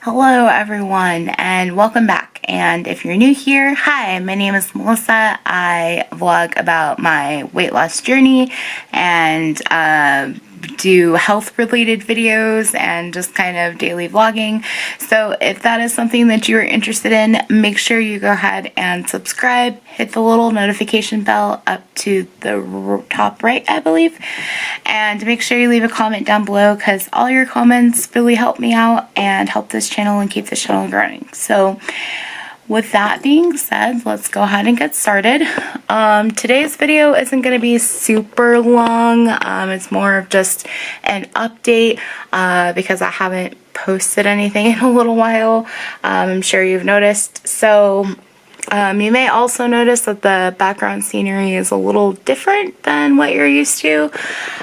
Hello everyone and welcome back, and if you're new here, hi, my name is Melissa. I vlog about my weight loss journey and do health related videos and just kind of daily vlogging. So if that is something that you are interested in, make sure you go ahead and subscribe, hit the little notification bell up to the top right, I believe, and make sure you leave a comment down below because all your comments really help me out and help this channel and keep this channel growing. So with that being said, let's go ahead and get started. Today's video isn't going to be super long. It's more of just an update because I haven't posted anything in a little while. I'm sure you've noticed. So you may also notice that the background scenery is a little different than what you're used to.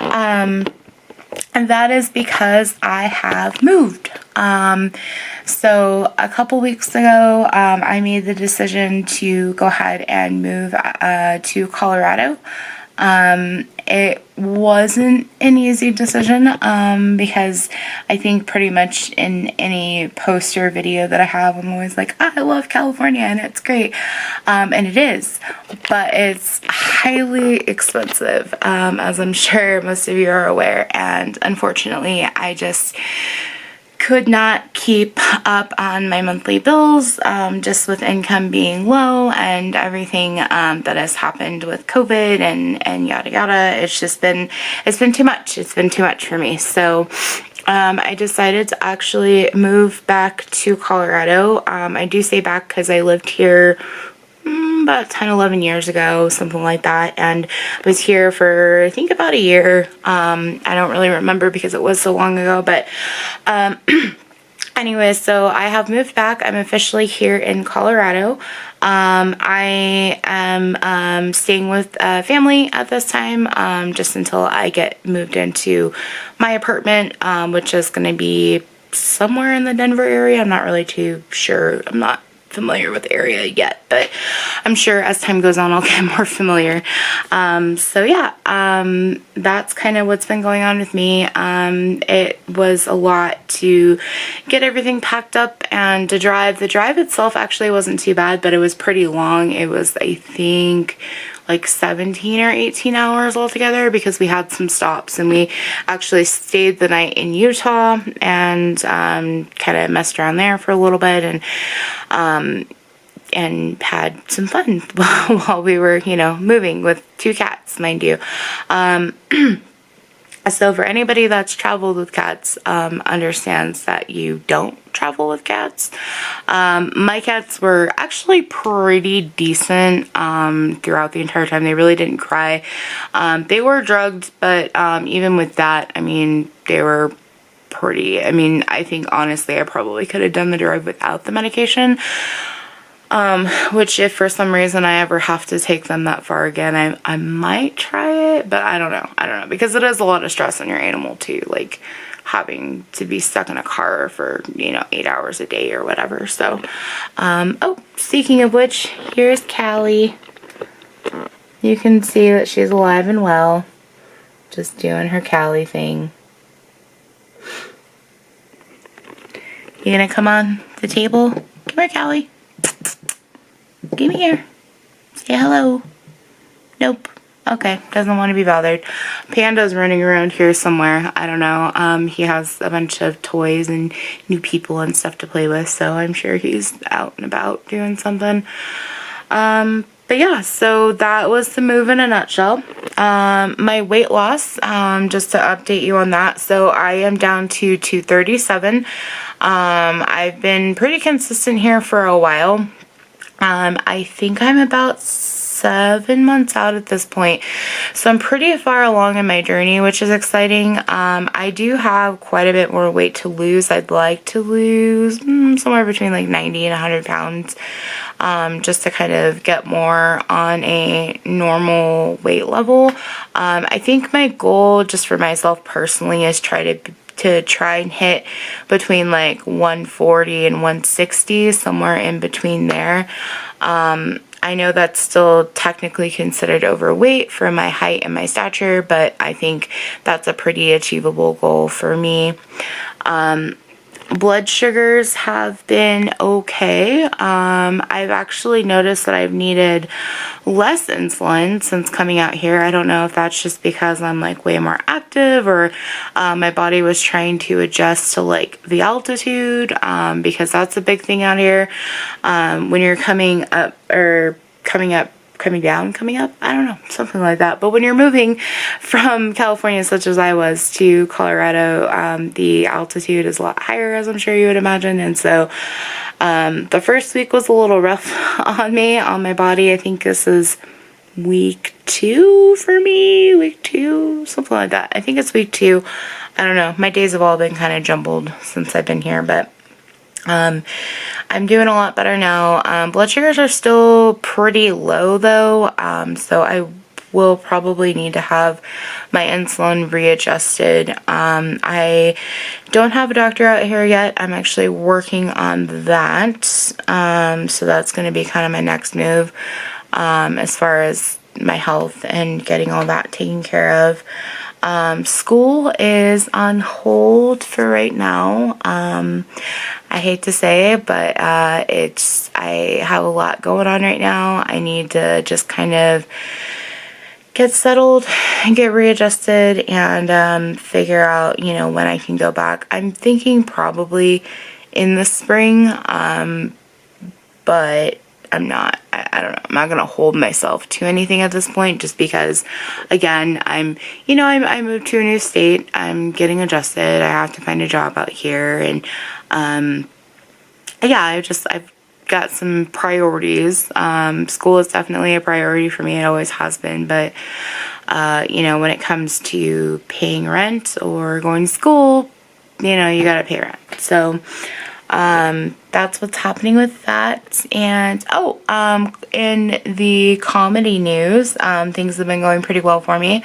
And that is because I have moved. So a couple weeks ago, I made the decision to go ahead and move to Colorado. It wasn't an easy decision because I think pretty much in any poster video that I have, I'm always like, I love California and it's great. And it is, but it's highly expensive, as I'm sure most of you are aware. And unfortunately, I just could not keep up on my monthly bills, just with income being low and everything that has happened with COVID and yada yada. It's been too much. It's been too much for me. So I decided to actually move back to Colorado. I do say back because I lived here about 10, 11 years ago, something like that, and I was here for I think about a year. I don't really remember because it was so long ago, but anyway, so I have moved back. I'm officially here in Colorado. I am staying with family at this time, just until I get moved into my apartment, which is going to be somewhere in the Denver area. I'm not really too sure. I'm not familiar with the area yet, but I'm sure as time goes on I'll get more familiar. So yeah, that's kind of what's been going on with me. It was a lot to get everything packed up and to drive. The drive itself actually wasn't too bad, but it was pretty long. It was, I think, like 17 or 18 hours altogether because we had some stops and we actually stayed the night in Utah and kind of messed around there for a little bit and had some fun while we were, moving with 2 cats, mind you. So for anybody that's traveled with cats, understands that you don't travel with cats. My cats were actually pretty decent throughout the entire time. They really didn't cry. They were drugged, but even with that, I mean, they were pretty. I mean, I think honestly I probably could have done the drive without the medication. Which if for some reason I ever have to take them that far again, I might try it, but I don't know, because it is a lot of stress on your animal too, like having to be stuck in a car for, 8 hours a day or whatever. So, oh, speaking of which, here's Callie. You can see that she's alive and well, just doing her Callie thing. You gonna come on the table? Come here, Callie. Give me here. Say hello. Nope. Okay, doesn't want to be bothered. Panda's running around here somewhere. I don't know. He has a bunch of toys and new people and stuff to play with, so I'm sure he's out and about doing something. But yeah, so that was the move in a nutshell. My weight loss, just to update you on that. So I am down to 237. I've been pretty consistent here for a while. I think I'm about 7 months out at this point. So I'm pretty far along in my journey, which is exciting. I do have quite a bit more weight to lose. I'd like to lose somewhere between like 90 and 100 pounds, just to kind of get more on a normal weight level. I think my goal just for myself personally is to try and hit between like 140 and 160, somewhere in between there. I know that's still technically considered overweight for my height and my stature, but I think that's a pretty achievable goal for me. Blood sugars have been okay. I've actually noticed that I've needed less insulin since coming out here. I don't know if that's just because I'm like way more active, or my body was trying to adjust to like the altitude, because that's a big thing out here. When you're coming up, I don't know, something like that. But when you're moving from California, such as I was, to Colorado, the altitude is a lot higher, as I'm sure you would imagine. And so the first week was a little rough on me, on my body. I think this is week 2 for me, week 2, something like that. I think it's week 2. I don't know. My days have all been kind of jumbled since I've been here, but I'm doing a lot better now. Blood sugars are still pretty low though, so I will probably need to have my insulin readjusted. I don't have a doctor out here yet. I'm actually working on that, so that's going to be kind of my next move, as far as my health and getting all that taken care of. School is on hold for right now. I hate to say it, but I have a lot going on right now. I need to just kind of get settled and get readjusted and figure out, when I can go back. I'm thinking probably in the spring, but I'm not. I don't know. I'm not going to hold myself to anything at this point, just because, again, I moved to a new state. I'm getting adjusted. I have to find a job out here. And, I've got some priorities. School is definitely a priority for me. It always has been. But, when it comes to paying rent or going to school, you got to pay rent. So, that's what's happening with that. And in the comedy news, things have been going pretty well for me.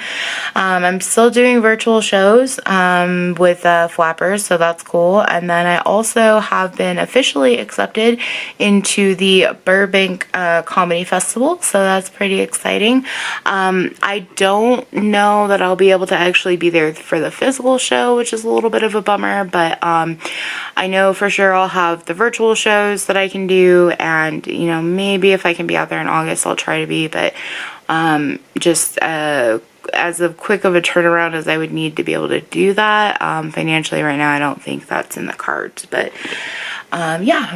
I'm still doing virtual shows with Flappers, so that's cool. And then I also have been officially accepted into the Burbank Comedy Festival, so that's pretty exciting. I don't know that I'll be able to actually be there for the physical show, which is a little bit of a bummer, but I know for sure I'll have the virtual shows that I can do, and maybe if I can be out there in August, I'll try to be, but just as quick of a turnaround as I would need to be able to do that, financially right now I don't think that's in the cards. But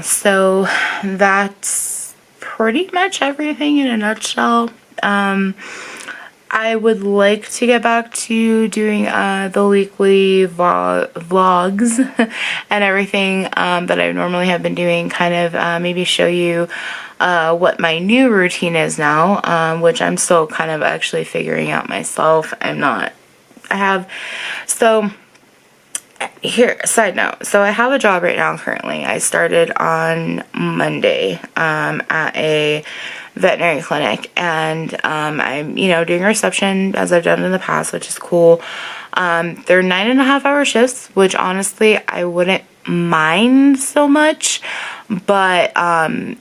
so that's pretty much everything in a nutshell. I would like to get back to doing the weekly vlogs and everything that I normally have been doing, kind of maybe show you what my new routine is now, which I'm still kind of actually figuring out myself. Side note, so I have a job right now currently. I started on Monday at a veterinary clinic, and I'm doing reception as I've done in the past, which is cool. They're 9.5-hour shifts, which honestly I wouldn't mind so much, but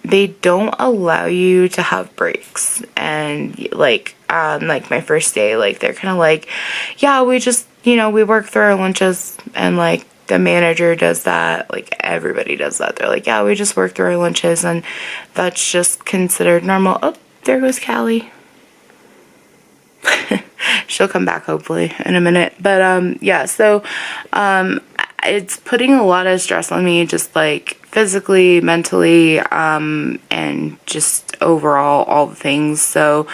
they don't allow you to have breaks. And like my first day, like they're kind of like, yeah, we just we work through our lunches, and like the manager does that, like everybody does that. They're like, yeah, we just work through our lunches, and that's just considered normal. Oh, there goes Callie. She'll come back hopefully in a minute. But so it's putting a lot of stress on me, just like physically, mentally, and just overall all the things. So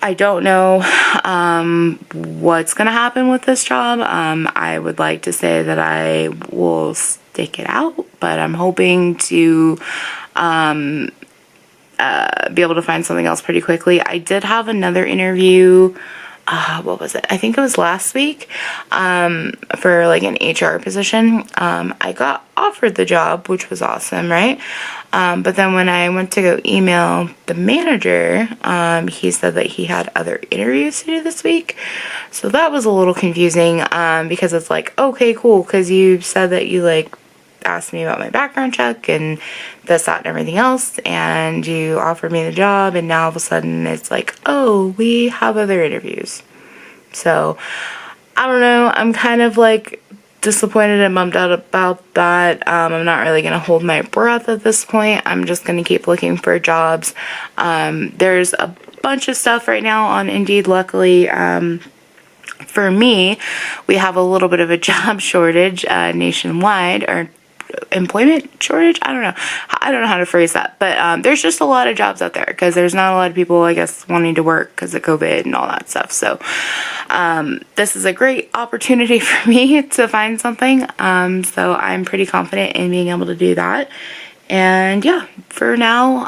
I don't know what's going to happen with this job. I would like to say that I will stick it out, but I'm hoping to be able to find something else pretty quickly. I did have another interview, what was it? I think it was last week, for like an HR position. I got offered the job, which was awesome, right? But then when I went to go email the manager, he said that he had other interviews to do this week. So that was a little confusing, because it's like, okay, cool, because you said that you like asked me about my background check and this, that, and everything else, and you offered me the job, and now all of a sudden it's like, oh, we have other interviews. So I don't know, I'm kind of like disappointed and bummed out about that. I'm not really gonna hold my breath at this point. I'm just gonna keep looking for jobs. There's a bunch of stuff right now on Indeed, luckily. For me, we have a little bit of a job shortage nationwide, or employment shortage. I don't know how to phrase that, but there's just a lot of jobs out there because there's not a lot of people, I guess, wanting to work because of COVID and all that stuff. So this is a great opportunity for me to find something. So I'm pretty confident in being able to do that. And yeah, for now,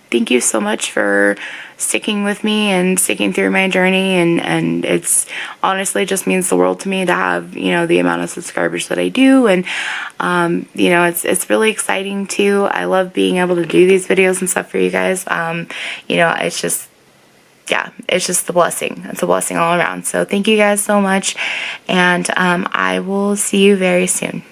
thank you so much for sticking with me and sticking through my journey, and it's honestly just means the world to me to have, you know, the amount of subscribers that I do, and you know, it's really exciting too. I love being able to do these videos and stuff for you guys. You know, it's just, yeah, it's just a blessing. It's a blessing all around. So thank you guys so much, and I will see you very soon.